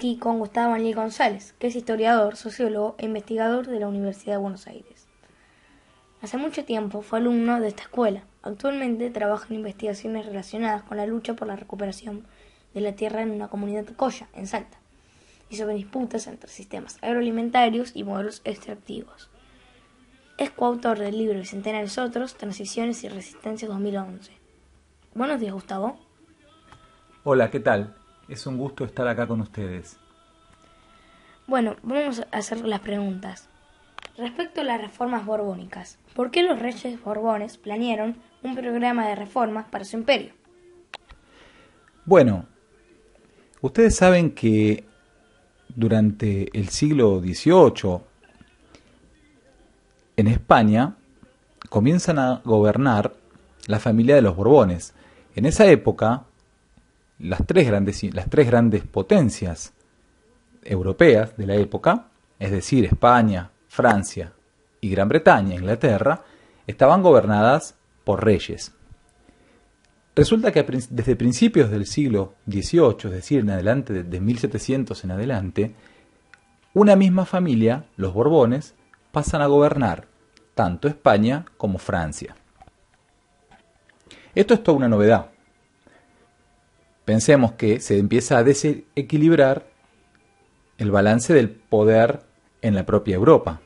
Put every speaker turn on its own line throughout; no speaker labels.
aquí con Gustavo Daniel González, que es historiador, sociólogo e investigador de la Universidad de Buenos Aires. Hace mucho tiempo fue alumno de esta escuela. Actualmente trabaja en investigaciones relacionadas con la lucha por la recuperación de la tierra en una comunidad colla, en Salta, y sobre disputas entre sistemas agroalimentarios y modelos extractivos. Es coautor del libro Bicentenarios Otros, Transiciones y Resistencias 2011. Buenos días, Gustavo.
Hola, ¿qué tal? Es un gusto estar acá con ustedes.
Bueno, vamos a hacer las preguntas. Respecto a las reformas borbónicas, ¿por qué los reyes borbones planearon un programa de reformas para su imperio?
Bueno, ustedes saben que durante el siglo XVIII en España comienzan a gobernar la familia de los Borbones. En esa época, las tres grandes potencias europeas de la época, es decir, España, Francia y Gran Bretaña, Inglaterra, estaban gobernadas por reyes. Resulta que desde principios del siglo XVIII, es decir, en adelante, de 1700 en adelante, una misma familia, los Borbones, pasan a gobernar tanto España como Francia. Esto es toda una novedad. Pensemos que se empieza a desequilibrar el balance del poder en la propia Europa.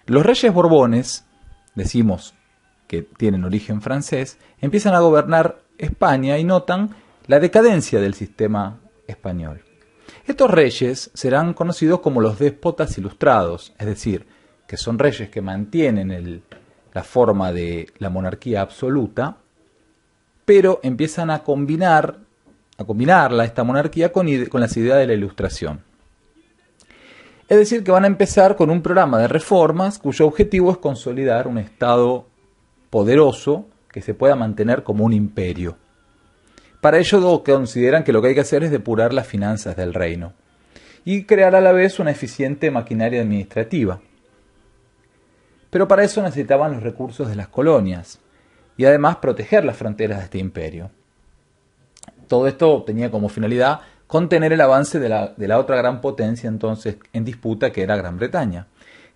Los reyes Borbones, decimos que tienen origen francés, empiezan a gobernar España y notan la decadencia del sistema español. Estos reyes serán conocidos como los déspotas ilustrados, es decir, que son reyes que mantienen la forma de la monarquía absoluta, pero empiezan a combinarla, esta monarquía, con las ideas de la Ilustración. Es decir, que van a empezar con un programa de reformas cuyo objetivo es consolidar un Estado poderoso que se pueda mantener como un imperio. Para ello consideran que lo que hay que hacer es depurar las finanzas del reino y crear a la vez una eficiente maquinaria administrativa. Pero para eso necesitaban los recursos de las colonias y además proteger las fronteras de este imperio. Todo esto tenía como finalidad contener el avance de la otra gran potencia entonces en disputa, que era Gran Bretaña.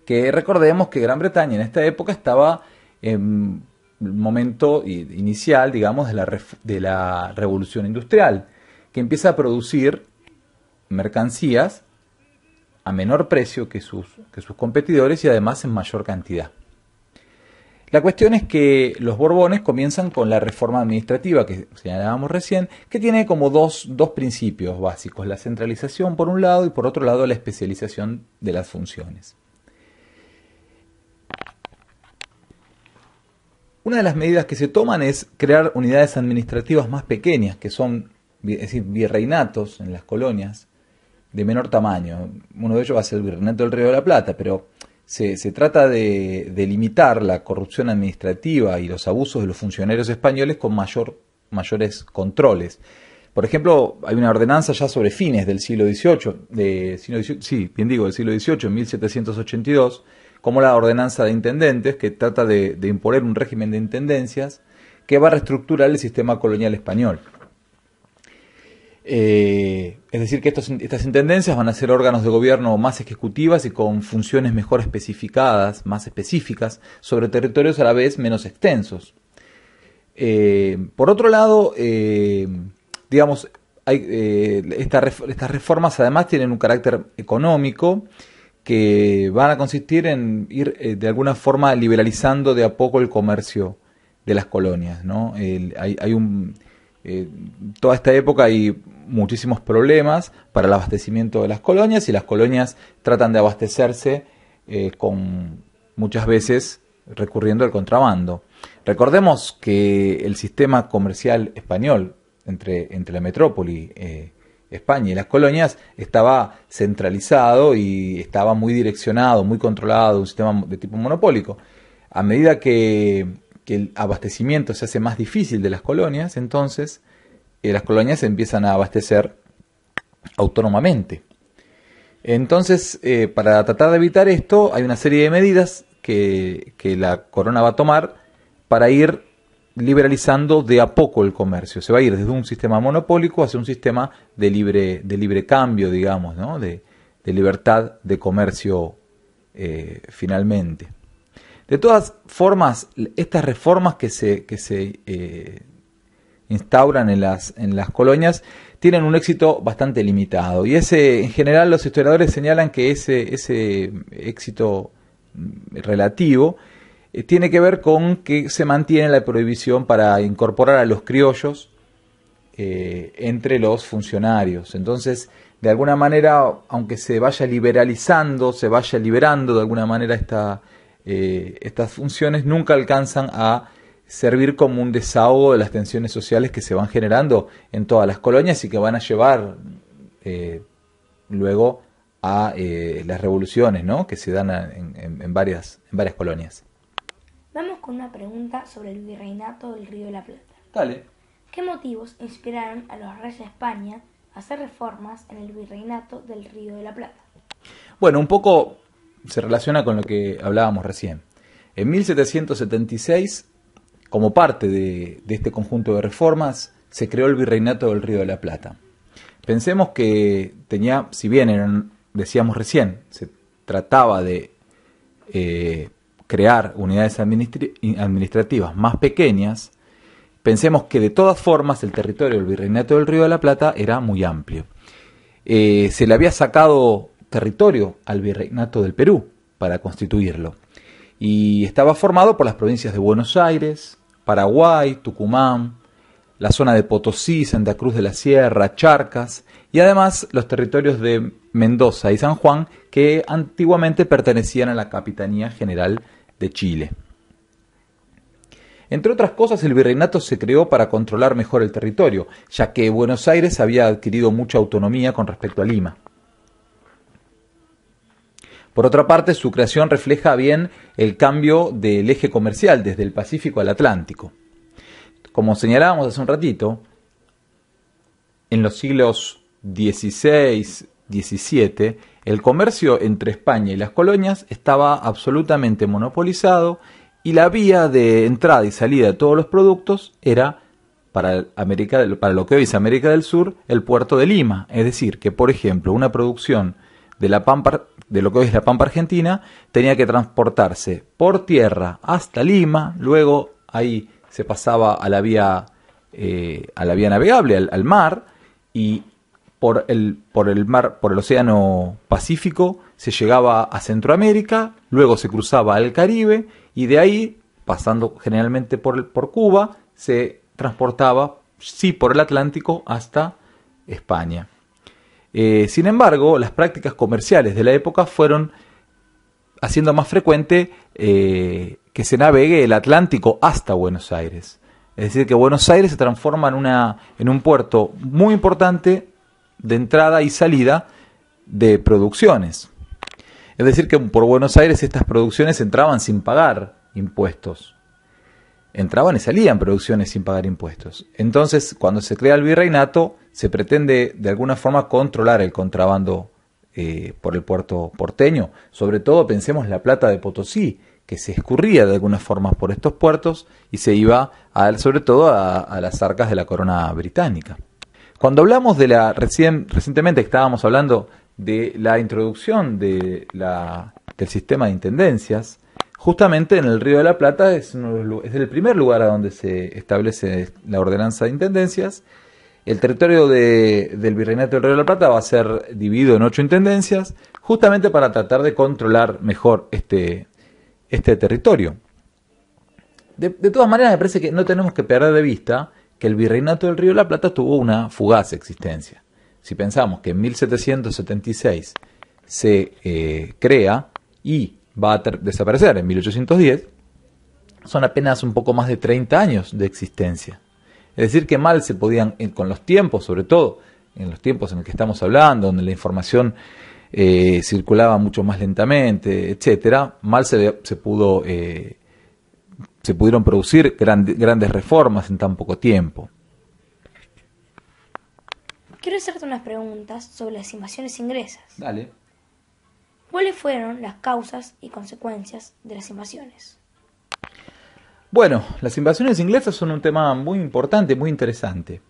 Que recordemos que Gran Bretaña en esta época estaba en el momento inicial, digamos, de la revolución industrial, que empieza a producir mercancías a menor precio que sus competidores y además en mayor cantidad. La cuestión es que los Borbones comienzan con la reforma administrativa que señalábamos recién, que tiene como dos principios básicos: la centralización por un lado y por otro lado la especialización de las funciones. Una de las medidas que se toman es crear unidades administrativas más pequeñas, que son, es decir, virreinatos en las colonias de menor tamaño. Uno de ellos va a ser el Virreinato del Río de la Plata, pero se trata de limitar la corrupción administrativa y los abusos de los funcionarios españoles con mayores controles. Por ejemplo, hay una ordenanza ya sobre fines del siglo XVIII, del siglo XVIII, en 1782, como la ordenanza de intendentes, que trata de imponer un régimen de intendencias que va a reestructurar el sistema colonial español. Es decir, que estas intendencias van a ser órganos de gobierno más ejecutivas y con funciones mejor especificadas, más específicas, sobre territorios a la vez menos extensos. Por otro lado, digamos, estas reformas además tienen un carácter económico, que van a consistir en ir de alguna forma liberalizando de a poco el comercio de las colonias, ¿no? Toda esta época hay muchísimos problemas para el abastecimiento de las colonias y las colonias tratan de abastecerse muchas veces recurriendo al contrabando. Recordemos que el sistema comercial español entre la metrópoli, España y las colonias estaba centralizado y estaba muy direccionado, muy controlado, un sistema de tipo monopólico. A medida que el abastecimiento se hace más difícil de las colonias, entonces las colonias se empiezan a abastecer autónomamente. Entonces, para tratar de evitar esto, hay una serie de medidas que la corona va a tomar para ir liberalizando de a poco el comercio. Se va a ir desde un sistema monopólico hacia un sistema de libre cambio, digamos, ¿no? De libertad de comercio finalmente. De todas formas, estas reformas que se instauran en las colonias tienen un éxito bastante limitado. Y en general los historiadores señalan que ese éxito relativo tiene que ver con que se mantiene la prohibición para incorporar a los criollos entre los funcionarios. Entonces, de alguna manera, aunque se vaya liberalizando, se vaya liberando de alguna manera estas funciones, nunca alcanzan a servir como un desahogo de las tensiones sociales que se van generando en todas las colonias y que van a llevar luego a las revoluciones, ¿no?, que se dan en varias colonias.
Vamos con una pregunta sobre el virreinato del Río de la Plata.
Dale.
¿Qué motivos inspiraron a los reyes de España a hacer reformas en el virreinato del Río de la Plata?
Bueno, un poco se relaciona con lo que hablábamos recién. En 1776, como parte de este conjunto de reformas, se creó el virreinato del Río de la Plata. Pensemos que tenía, si bien decíamos recién, se trataba de crear unidades administrativas más pequeñas, pensemos que de todas formas el territorio del virreinato del Río de la Plata era muy amplio. Se le había sacado territorio al virreinato del Perú para constituirlo, y estaba formado por las provincias de Buenos Aires, Paraguay, Tucumán, la zona de Potosí, Santa Cruz de la Sierra, Charcas, y además los territorios de Mendoza y San Juan, que antiguamente pertenecían a la Capitanía General de Chile. Entre otras cosas, el virreinato se creó para controlar mejor el territorio, ya que Buenos Aires había adquirido mucha autonomía con respecto a Lima. Por otra parte, su creación refleja bien el cambio del eje comercial desde el Pacífico al Atlántico. Como señalábamos hace un ratito, en los siglos XVI, XVII, el comercio entre España y las colonias estaba absolutamente monopolizado y la vía de entrada y salida de todos los productos era para lo que hoy es América del Sur, el puerto de Lima. Es decir, que por ejemplo una producción de lo que hoy es la Pampa Argentina tenía que transportarse por tierra hasta Lima, luego ahí se pasaba a la vía navegable, al mar, y por el océano Pacífico se llegaba a Centroamérica, luego se cruzaba al Caribe y de ahí, pasando generalmente por Cuba, se transportaba, sí, por el Atlántico hasta España. Sin embargo, las prácticas comerciales de la época fueron haciendo más frecuente que se navegue el Atlántico hasta Buenos Aires. Es decir, que Buenos Aires se transforma en un puerto muy importante de entrada y salida de producciones. Es decir, que por Buenos Aires estas producciones entraban sin pagar impuestos. Entraban y salían producciones sin pagar impuestos. Entonces, cuando se crea el virreinato, se pretende de alguna forma controlar el contrabando por el puerto porteño. Sobre todo pensemos la plata de Potosí, que se escurría de alguna forma por estos puertos y se iba sobre todo a las arcas de la corona británica. Cuando hablamos de recientemente estábamos hablando de la introducción del sistema de intendencias, justamente en el Río de la Plata es el primer lugar a donde se establece la ordenanza de intendencias. El territorio del Virreinato del Río de la Plata va a ser dividido en 8 intendencias, justamente para tratar de controlar mejor este territorio. De todas maneras, me parece que no tenemos que perder de vista que el Virreinato del Río de la Plata tuvo una fugaz existencia. Si pensamos que en 1776 se crea y va a desaparecer en 1810, son apenas un poco más de 30 años de existencia. Es decir, que mal se podían, con los tiempos, sobre todo en los tiempos en los que estamos hablando, donde la información circulaba mucho más lentamente, etcétera, mal se pudieron producir grandes reformas en tan poco tiempo.
Quiero hacerte unas preguntas sobre las invasiones inglesas.
Dale.
¿Cuáles fueron las causas y consecuencias de las invasiones?
Bueno, las invasiones inglesas son un tema muy importante, muy interesante.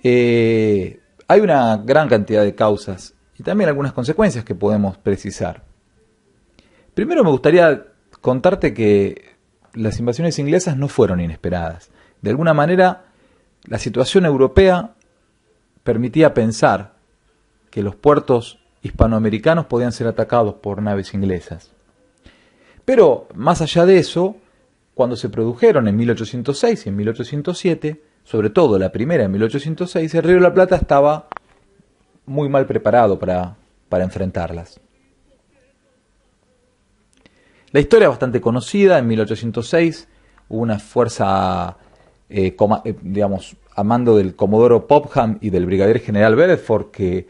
Hay una gran cantidad de causas y también algunas consecuencias que podemos precisar. Primero me gustaría contarte que las invasiones inglesas no fueron inesperadas. De alguna manera, la situación europea permitía pensar que los puertos hispanoamericanos podían ser atacados por naves inglesas. Pero, más allá de eso, cuando se produjeron en 1806 y en 1807, sobre todo la primera en 1806, el Río de la Plata estaba muy mal preparado para enfrentarlas. La historia es bastante conocida. En 1806 hubo una fuerza, digamos, a mando del comodoro Popham y del brigadier general Beresford, que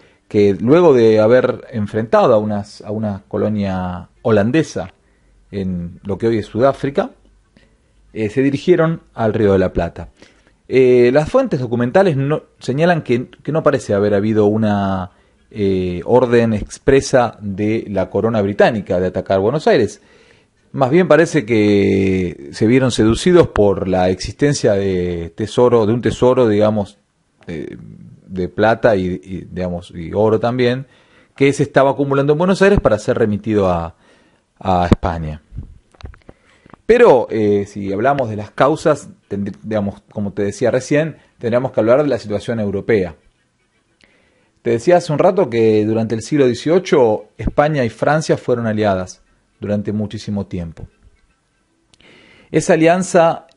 luego de haber enfrentado a una colonia holandesa en lo que hoy es Sudáfrica, se dirigieron al Río de la Plata. Las fuentes documentales señalan que no parece haber habido una orden expresa de la corona británica de atacar Buenos Aires. Más bien parece que se vieron seducidos por la existencia de un tesoro, digamos, de plata y oro también, que se estaba acumulando en Buenos Aires para ser remitido a España. Pero si hablamos de las causas, digamos, como te decía recién, tendríamos que hablar de la situación europea. Te decía hace un rato que durante el siglo XVIII España y Francia fueron aliadas durante muchísimo tiempo. Esa alianza,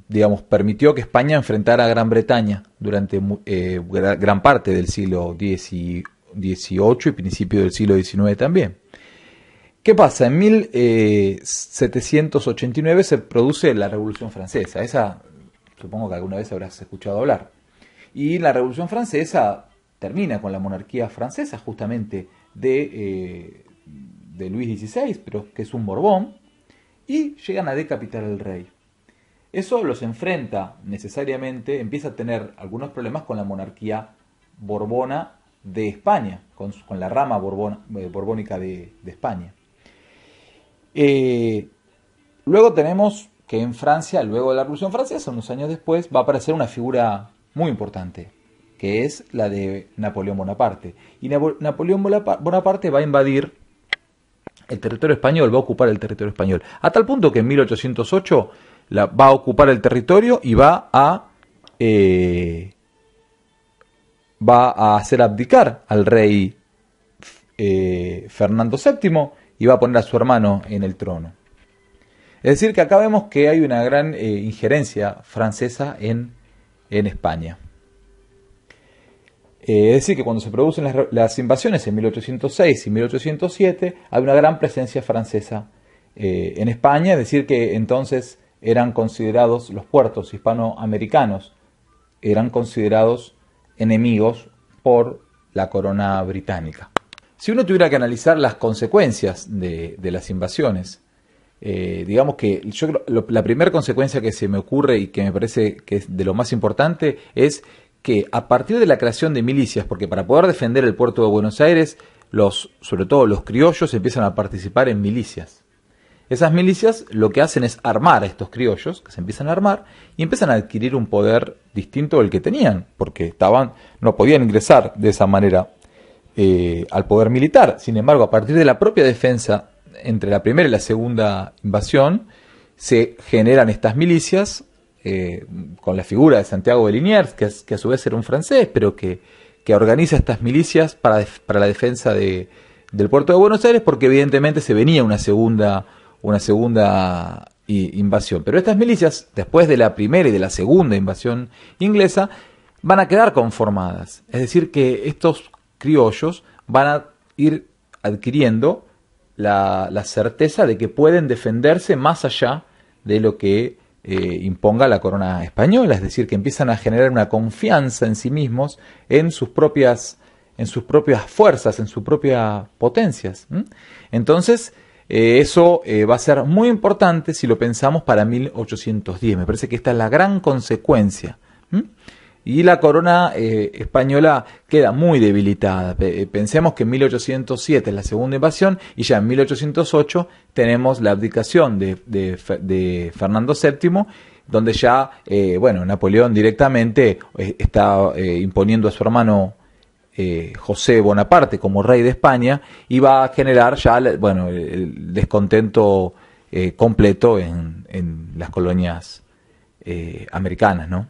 digamos, permitió que España enfrentara a Gran Bretaña durante gran parte del siglo XVIII y principio del siglo XIX también. ¿Qué pasa? En 1789 se produce la Revolución Francesa. Esa, supongo que alguna vez habrás escuchado hablar. Y la Revolución Francesa termina con la monarquía francesa, justamente de Luis XVI, pero que es un Borbón, y llegan a decapitar al rey. Eso los enfrenta necesariamente, empieza a tener algunos problemas con la monarquía borbona de España, con la rama borbónica de España. Luego tenemos que en Francia, luego de la Revolución Francesa, unos años después, va a aparecer una figura muy importante, que es la de Napoleón Bonaparte. Y Napoleón Bonaparte va a invadir el territorio español, va a ocupar el territorio español, a tal punto que en 1808 va a ocupar el territorio y va a hacer abdicar al rey Fernando VII y va a poner a su hermano en el trono. Es decir, que acá vemos que hay una gran injerencia francesa en España. Es decir, que cuando se producen las invasiones en 1806 y 1807, hay una gran presencia francesa en España. Es decir, que entonces eran considerados, los puertos hispanoamericanos, eran considerados enemigos por la corona británica. Si uno tuviera que analizar las consecuencias de las invasiones, digamos que yo creo, la primera consecuencia que se me ocurre y que me parece que es de lo más importante es que a partir de la creación de milicias, porque para poder defender el puerto de Buenos Aires, sobre todo los criollos empiezan a participar en milicias. Esas milicias lo que hacen es armar a estos criollos, que se empiezan a armar, y empiezan a adquirir un poder distinto del que tenían, porque no podían ingresar de esa manera al poder militar. Sin embargo, a partir de la propia defensa entre la primera y la segunda invasión, se generan estas milicias con la figura de Santiago de Liniers, que a su vez era un francés, pero que organiza estas milicias para la defensa del puerto de Buenos Aires, porque evidentemente se venía una segunda invasión. Pero estas milicias, después de la primera y de la segunda invasión inglesa, van a quedar conformadas. Es decir, que estos criollos van a ir adquiriendo la certeza de que pueden defenderse más allá de lo que imponga la corona española. Es decir, que empiezan a generar una confianza en sí mismos, en sus propias fuerzas, en sus propias potencias. Entonces, eso va a ser muy importante si lo pensamos para 1810. Me parece que esta es la gran consecuencia. y la corona española queda muy debilitada. Pensemos que en 1807 es la segunda invasión y ya en 1808 tenemos la abdicación de Fernando VII, donde ya Napoleón directamente está imponiendo a su hermano José Bonaparte como rey de España, y va a generar ya el descontento completo en las colonias americanas, ¿no?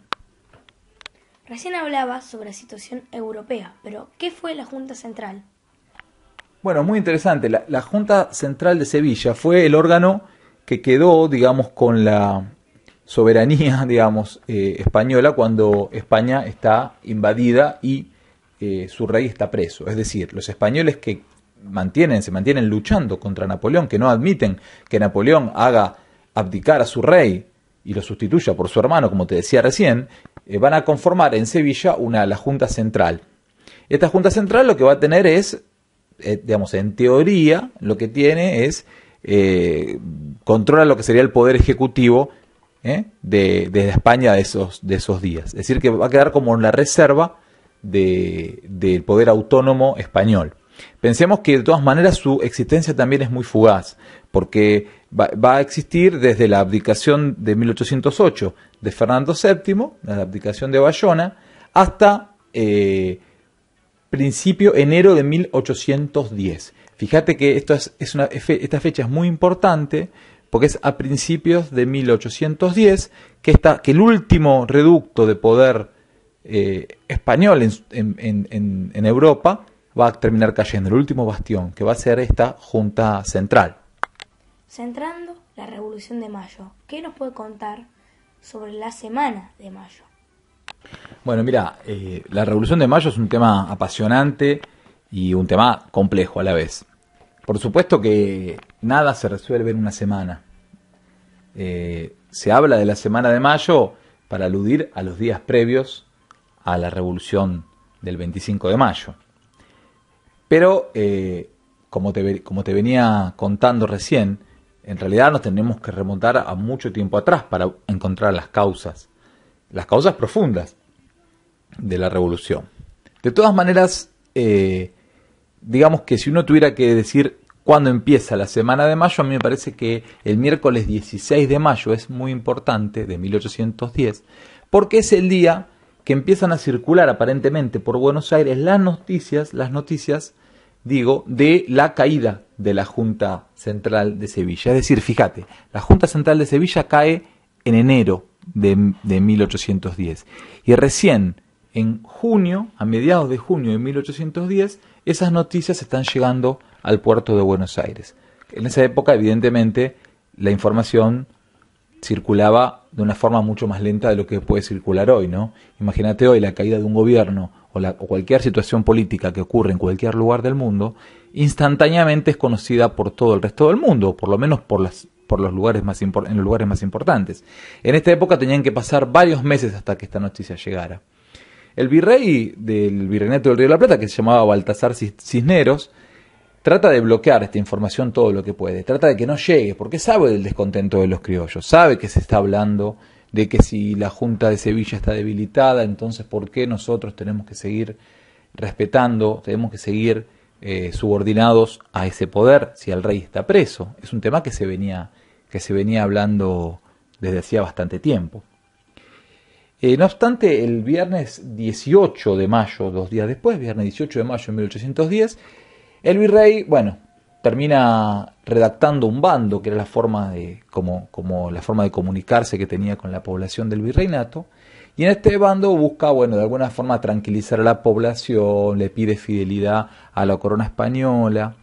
Recién hablaba sobre la situación europea, pero ¿qué fue la Junta Central?
Bueno, muy interesante. La Junta Central de Sevilla fue el órgano que quedó, digamos, con la soberanía, digamos, española cuando España está invadida y su rey está preso. Es decir, los españoles que se mantienen luchando contra Napoleón, que no admiten que Napoleón haga abdicar a su rey y lo sustituya por su hermano, como te decía recién, van a conformar en Sevilla la Junta Central. Esta Junta Central lo que va a tener es, digamos, en teoría, lo que tiene es controla lo que sería el poder ejecutivo de España de esos días. Es decir, que va a quedar como en la reserva del poder autónomo español. Pensemos que de todas maneras su existencia también es muy fugaz, porque va a existir desde la abdicación de 1808 de Fernando VII, la abdicación de Bayona, hasta enero de 1810. Fíjate que esta fecha es muy importante porque es a principios de 1810 que el último reducto de poder español en Europa va a terminar cayendo, el último bastión, que va a ser esta Junta Central.
Centrando la Revolución de Mayo, ¿qué nos puede contar sobre la Semana de Mayo?
Bueno, mira, la Revolución de Mayo es un tema apasionante y un tema complejo a la vez. Por supuesto que nada se resuelve en una semana. Se habla de la Semana de Mayo para aludir a los días previos a la Revolución del 25 de mayo. Pero, como te venía contando recién, en realidad nos tenemos que remontar a mucho tiempo atrás para encontrar las causas profundas de la revolución. De todas maneras, digamos que si uno tuviera que decir cuándo empieza la Semana de Mayo, a mí me parece que el miércoles 16 de mayo es muy importante, de 1810, porque es el día que empiezan a circular aparentemente por Buenos Aires las noticias, de la caída de la Junta Central de Sevilla. Es decir, fíjate, la Junta Central de Sevilla cae en enero de 1810. Y recién en junio, a mediados de junio de 1810, esas noticias están llegando al puerto de Buenos Aires. En esa época, evidentemente, la información circulaba de una forma mucho más lenta de lo que puede circular hoy, ¿no? Imagínate hoy la caída de un gobierno o cualquier situación política que ocurre en cualquier lugar del mundo, instantáneamente es conocida por todo el resto del mundo, por lo menos en los lugares más importantes. En esta época tenían que pasar varios meses hasta que esta noticia llegara. El virrey del Virreinato del Río de la Plata, que se llamaba Baltasar Cisneros, trata de bloquear esta información todo lo que puede, trata de que no llegue, porque sabe del descontento de los criollos, sabe que se está hablando de que si la Junta de Sevilla está debilitada, entonces ¿por qué nosotros tenemos que seguir respetando, tenemos que seguir subordinados a ese poder si el rey está preso? Es un tema que se venía hablando desde hacía bastante tiempo. No obstante, el viernes 18 de mayo, 2 días después, viernes 18 de mayo de 1810, el virrey, termina redactando un bando, que era la forma de comunicarse que tenía con la población del virreinato, y en este bando busca, de alguna forma tranquilizar a la población, le pide fidelidad a la corona española.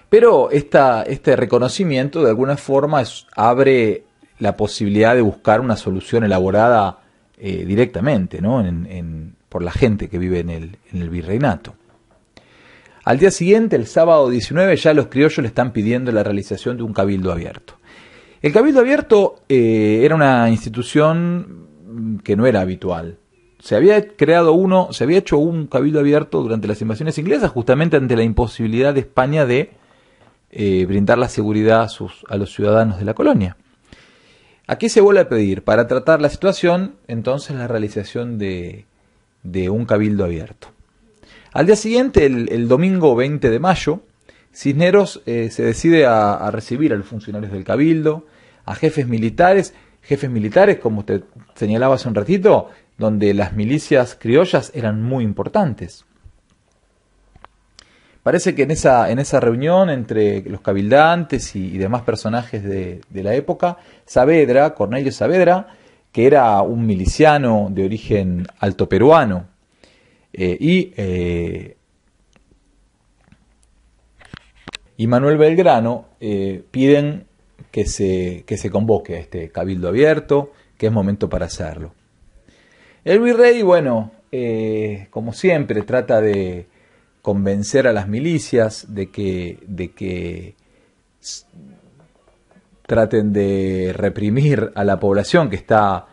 Pero este reconocimiento, de alguna forma, abre la posibilidad de buscar una solución elaborada directamente, ¿no? por la gente que vive en el virreinato. Al día siguiente, el sábado 19, ya los criollos le están pidiendo la realización de un cabildo abierto. El cabildo abierto era una institución que no era habitual. Se había hecho un cabildo abierto durante las invasiones inglesas, justamente ante la imposibilidad de España de brindar la seguridad a los ciudadanos de la colonia. Aquí se vuelve a pedir, para tratar la situación, entonces la realización de un cabildo abierto. Al día siguiente, el domingo 20 de mayo, Cisneros se decide a recibir a los funcionarios del cabildo, a jefes militares, como usted señalaba hace un ratito, donde las milicias criollas eran muy importantes. Parece que en esa reunión entre los cabildantes y demás personajes de la época, Saavedra, Cornelio Saavedra, que era un miliciano de origen altoperuano, y Manuel Belgrano piden que se convoque a este cabildo abierto, que es momento para hacerlo. El virrey, bueno, como siempre, trata de convencer a las milicias de que traten de reprimir a la población que está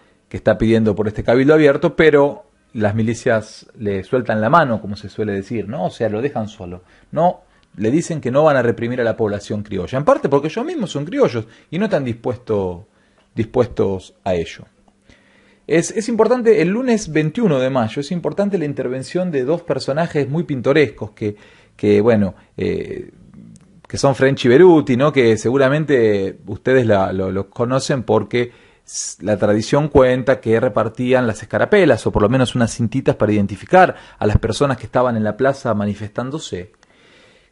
pidiendo por este cabildo abierto, pero las milicias le sueltan la mano, como se suele decir, ¿no? O sea, lo dejan solo. No, le dicen que no van a reprimir a la población criolla, en parte porque ellos mismos son criollos y no están dispuestos a ello. Es importante, el lunes 21 de mayo, es importante la intervención de dos personajes muy pintorescos que son French y Beruti, ¿no? Que seguramente ustedes los conocen porque la tradición cuenta que repartían las escarapelas o por lo menos unas cintitas para identificar a las personas que estaban en la plaza manifestándose.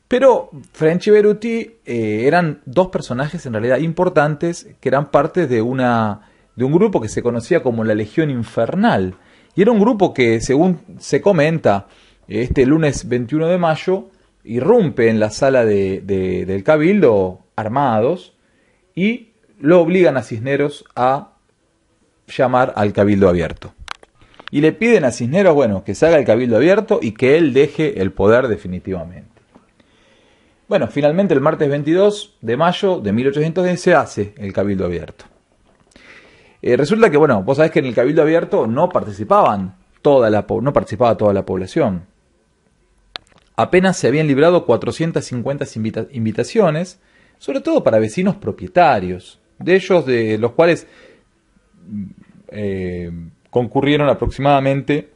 Pero French y Beruti eran dos personajes en realidad importantes que eran parte de un grupo que se conocía como la Legión Infernal. Y era un grupo que, según se comenta, este lunes 21 de mayo, irrumpe en la sala del Cabildo armados y lo obligan a Cisneros a llamar al Cabildo abierto. Y le piden a Cisneros, que se haga el Cabildo abierto y que él deje el poder definitivamente. Bueno, finalmente el martes 22 de mayo de 1810 se hace el Cabildo abierto. Resulta que, vos sabés que en el Cabildo abierto no participaba toda la población. Apenas se habían librado 450 invitaciones, sobre todo para vecinos propietarios, de los cuales concurrieron aproximadamente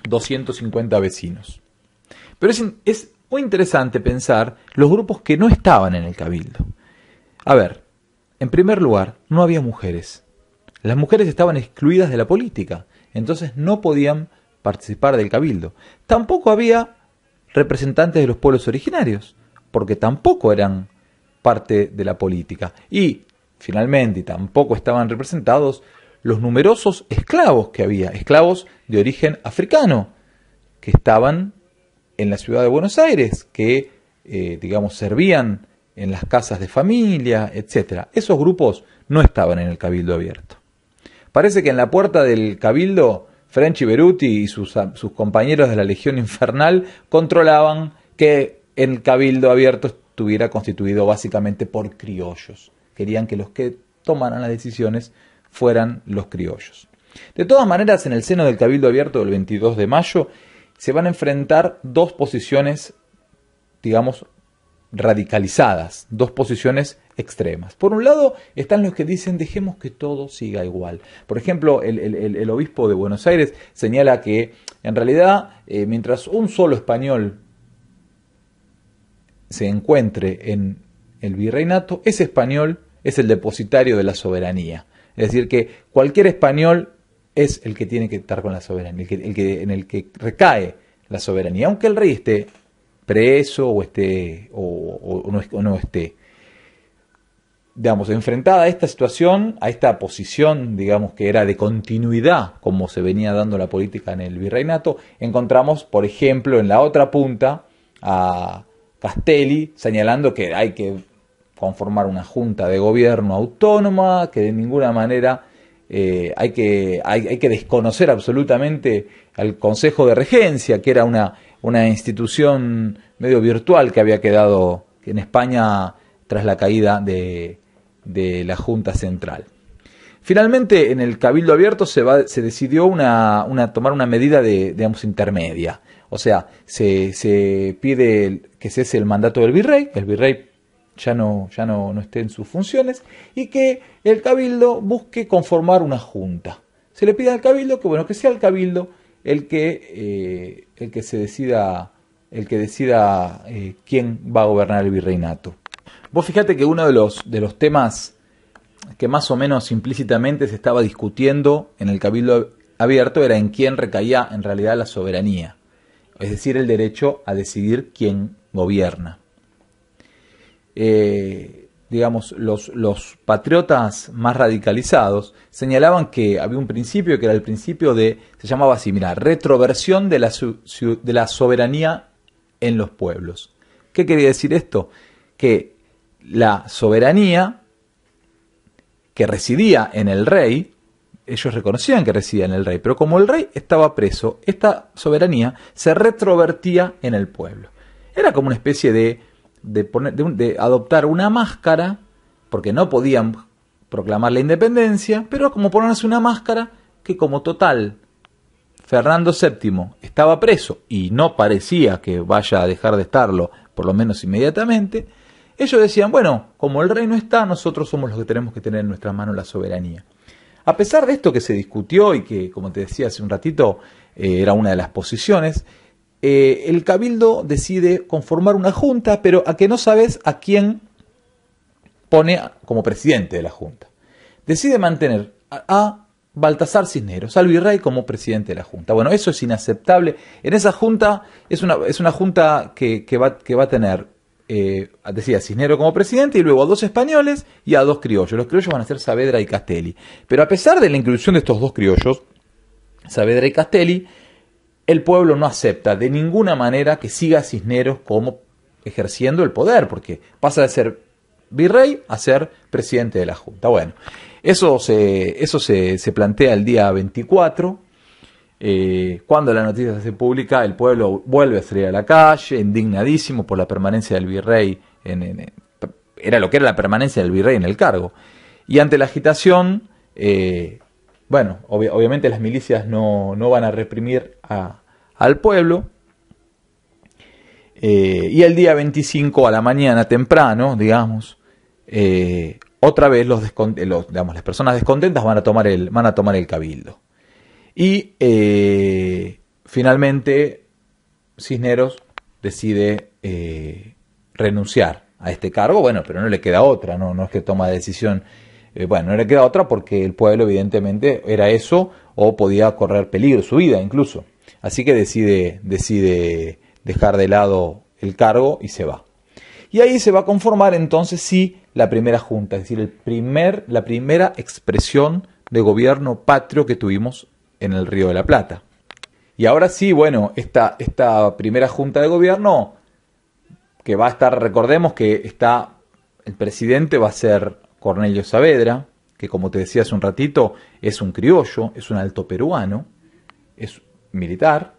250 vecinos. Pero es muy interesante pensar los grupos que no estaban en el Cabildo. A ver, en primer lugar, no había mujeres. Las mujeres estaban excluidas de la política, entonces no podían participar del Cabildo. Tampoco había representantes de los pueblos originarios, porque tampoco eran parte de la política. Y, finalmente, tampoco estaban representados los numerosos esclavos que había, esclavos de origen africano, que estaban en la ciudad de Buenos Aires, que, servían en las casas de familia, etc. Esos grupos no estaban en el Cabildo abierto. Parece que en la puerta del Cabildo, French y Beruti y sus compañeros de la Legión Infernal controlaban que el Cabildo abierto estuviera constituido básicamente por criollos. Querían que los que tomaran las decisiones fueran los criollos. De todas maneras, en el seno del Cabildo abierto del 22 de mayo se van a enfrentar dos posiciones, radicalizadas, dos posiciones extremas. Por un lado están los que dicen dejemos que todo siga igual. Por ejemplo, el obispo de Buenos Aires señala que en realidad mientras un solo español se encuentre en el virreinato, ese español es el depositario de la soberanía. Es decir, que cualquier español es el que tiene que estar con la soberanía, en el que recae la soberanía, aunque el rey esté preso o no esté. Enfrentada a esta situación, a esta posición, que era de continuidad, como se venía dando la política en el virreinato, encontramos, por ejemplo, en la otra punta, a Castelli señalando que hay que conformar una junta de gobierno autónoma, que de ninguna manera hay que desconocer absolutamente al Consejo de Regencia, que era una institución medio virtual que había quedado en España tras la caída de la Junta Central. Finalmente, en el Cabildo abierto se decidió tomar una medida intermedia. O sea, se pide que cese el mandato del virrey. El virrey no esté en sus funciones, y que el cabildo busque conformar una junta. Se le pide al cabildo que, bueno, que sea el cabildo el que decida quién va a gobernar el virreinato. Vos fíjate que uno de los temas que más o menos implícitamente se estaba discutiendo en el cabildo abierto era en quién recaía en realidad la soberanía, es decir, el derecho a decidir quién gobierna. Digamos, los patriotas más radicalizados señalaban que había un principio que era el principio se llamaba así, mira, retroversión de la soberanía en los pueblos. ¿Qué quería decir esto? Que la soberanía que residía en el rey, ellos reconocían que residía en el rey, pero como el rey estaba preso, esta soberanía se retrovertía en el pueblo. Era como una especie de adoptar una máscara, porque no podían proclamar la independencia, pero como ponerse una máscara que, como total Fernando VII estaba preso y no parecía que vaya a dejar de estarlo, por lo menos inmediatamente, ellos decían, bueno, como el rey no está, nosotros somos los que tenemos que tener en nuestras manos la soberanía. A pesar de esto que se discutió y que, como te decía hace un ratito, era una de las posiciones, el cabildo decide conformar una junta, pero a que no sabes a quién pone como presidente de la junta. Decide mantener a Baltasar Cisneros, al virrey, como presidente de la junta. Bueno, eso es inaceptable. En esa junta es una junta que va a tener, decía, Cisneros como presidente y luego a 2 españoles y a 2 criollos. Los criollos van a ser Saavedra y Castelli. Pero a pesar de la inclusión de estos 2 criollos, Saavedra y Castelli, el pueblo no acepta de ninguna manera que siga Cisneros como ejerciendo el poder, porque pasa de ser virrey a ser presidente de la Junta. Bueno, eso se plantea el día 24. Cuando la noticia se publica, el pueblo vuelve a salir a la calle, indignadísimo por la permanencia del virrey. Era lo que era la permanencia del virrey en el cargo. Y ante la agitación, bueno, obviamente las milicias no van a reprimir al pueblo. Y el día 25 a la mañana temprano, digamos, otra vez las personas descontentas van a tomar el cabildo. Y finalmente Cisneros decide renunciar a este cargo. Bueno, pero no le queda otra, no es que toma decisión. Bueno, no le queda otra porque el pueblo evidentemente era eso, o podía correr peligro, su vida incluso. Así que decide dejar de lado el cargo y se va. Y ahí se va a conformar entonces sí la primera junta, es decir, la primera expresión de gobierno patrio que tuvimos en el Río de la Plata. Y ahora sí, bueno, esta primera junta de gobierno que va a estar, recordemos que el presidente va a ser Cornelio Saavedra, que como te decía hace un ratito, es un criollo, es un alto peruano, es militar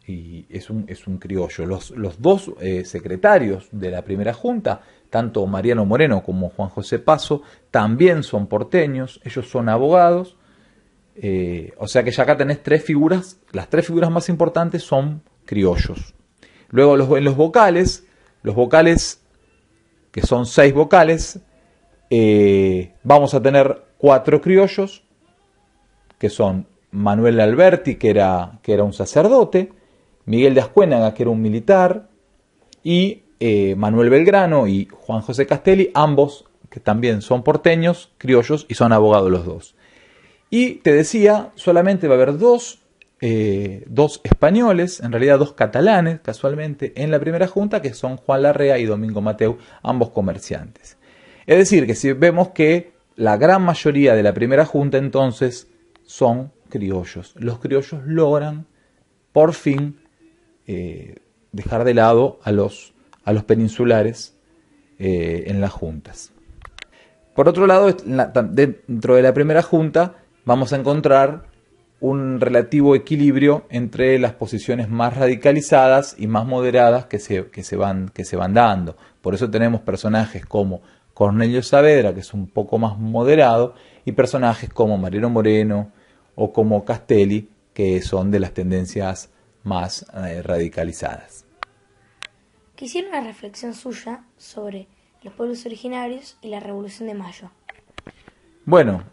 y es un criollo. Los 2 secretarios de la primera junta, tanto Mariano Moreno como Juan José Paso, también son porteños, ellos son abogados, o sea que ya acá tenés 3 figuras, las 3 figuras más importantes son criollos. Luego en los vocales, que son 6 vocales, vamos a tener 4 criollos, que son Manuel Alberti, que era un sacerdote, Miguel de Ascuénaga, que era un militar, y Manuel Belgrano y Juan José Castelli, ambos que también son porteños, criollos, y son abogados los 2. Y te decía, solamente va a haber 2 españoles, en realidad 2 catalanes, casualmente, en la primera junta, que son Juan Larrea y Domingo Mateu, ambos comerciantes. Es decir, que si vemos que la gran mayoría de la primera junta entonces son criollos. Los criollos logran por fin dejar de lado a los peninsulares en las juntas. Por otro lado, dentro de la primera junta vamos a encontrar un relativo equilibrio entre las posiciones más radicalizadas y más moderadas que se van dando. Por eso tenemos personajes como Cornelio Saavedra, que es un poco más moderado, y personajes como Mariano Moreno o como Castelli, que son de las tendencias más radicalizadas.
Quisiera una reflexión suya sobre los pueblos originarios y la Revolución de Mayo.
Bueno,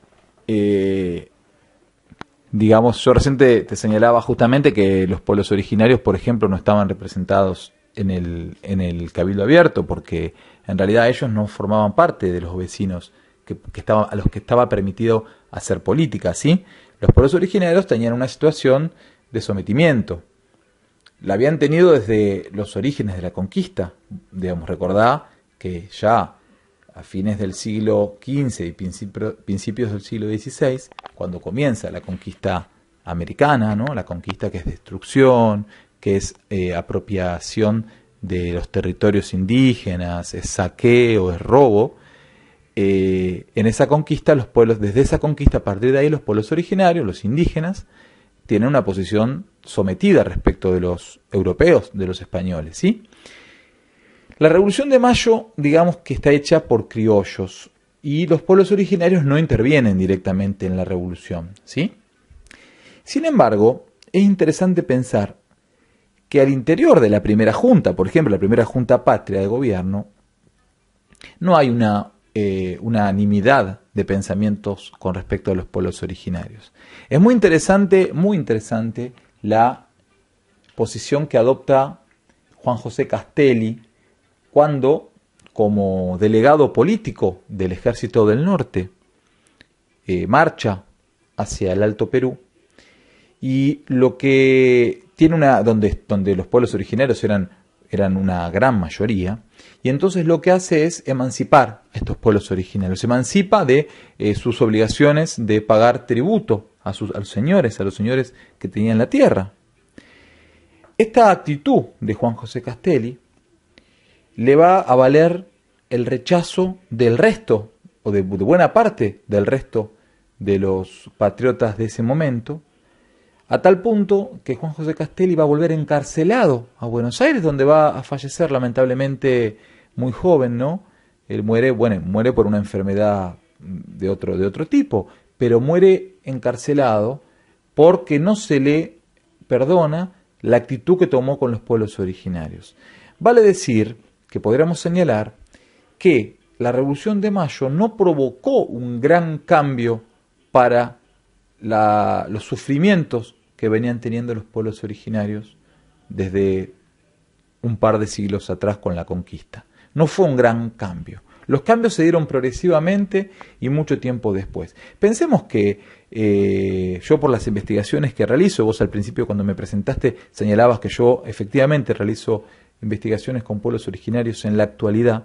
digamos, yo recién te señalaba justamente que los pueblos originarios, por ejemplo, no estaban representados en el Cabildo Abierto, porque en realidad ellos no formaban parte de los vecinos a los que estaba permitido hacer política, ¿sí? Los pueblos originarios tenían una situación de sometimiento. La habían tenido desde los orígenes de la conquista. Digamos, recordá que ya a fines del siglo XV y principios del siglo XVI, cuando comienza la conquista americana, ¿no? La conquista que es destrucción, que es apropiación de los territorios indígenas, es saqueo, es robo. En esa conquista, los pueblos, desde esa conquista, a partir de ahí, los pueblos originarios, los indígenas, tienen una posición sometida respecto de los europeos, de los españoles, ¿sí? La Revolución de Mayo, digamos que está hecha por criollos, y los pueblos originarios no intervienen directamente en la revolución, ¿sí? Sin embargo, es interesante pensar que al interior de la primera junta, por ejemplo, la primera junta patria de gobierno, no hay una unanimidad de pensamientos con respecto a los pueblos originarios. Es muy interesante la posición que adopta Juan José Castelli cuando, como delegado político del Ejército del Norte, marcha hacia el Alto Perú, y lo que tiene donde los pueblos originarios eran una gran mayoría, y entonces lo que hace es emancipar a estos pueblos originarios, se emancipa de sus obligaciones de pagar tributo a los señores que tenían la tierra. Esta actitud de Juan José Castelli le va a valer el rechazo del resto, o de buena parte del resto de los patriotas de ese momento, a tal punto que Juan José Castelli va a volver encarcelado a Buenos Aires, donde va a fallecer lamentablemente muy joven, ¿no? Él muere por una enfermedad de otro tipo, pero muere encarcelado porque no se le perdona la actitud que tomó con los pueblos originarios. Vale decir que podríamos señalar que la Revolución de Mayo no provocó un gran cambio para los sufrimientos que venían teniendo los pueblos originarios desde un par de siglos atrás con la conquista. No fue un gran cambio. Los cambios se dieron progresivamente y mucho tiempo después. Pensemos que yo, por las investigaciones que realizo, vos al principio cuando me presentaste señalabas que yo efectivamente realizo investigaciones con pueblos originarios en la actualidad,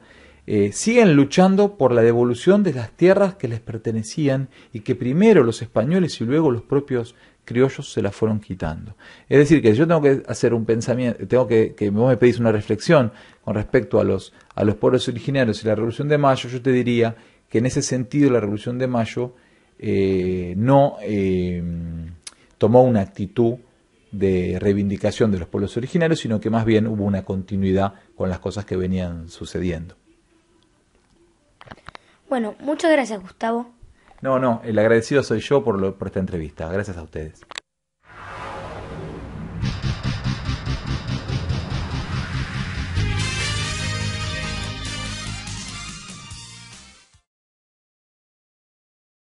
siguen luchando por la devolución de las tierras que les pertenecían y que primero los españoles y luego los propios criollos se las fueron quitando. Es decir, que yo tengo que hacer un pensamiento, que vos me pedís una reflexión con respecto a los pueblos originarios y la Revolución de Mayo. Yo te diría que en ese sentido la Revolución de Mayo no tomó una actitud de reivindicación de los pueblos originarios, sino que más bien hubo una continuidad con las cosas que venían sucediendo.
Bueno, muchas gracias, Gustavo.
No, el agradecido soy yo por esta entrevista. Gracias a ustedes.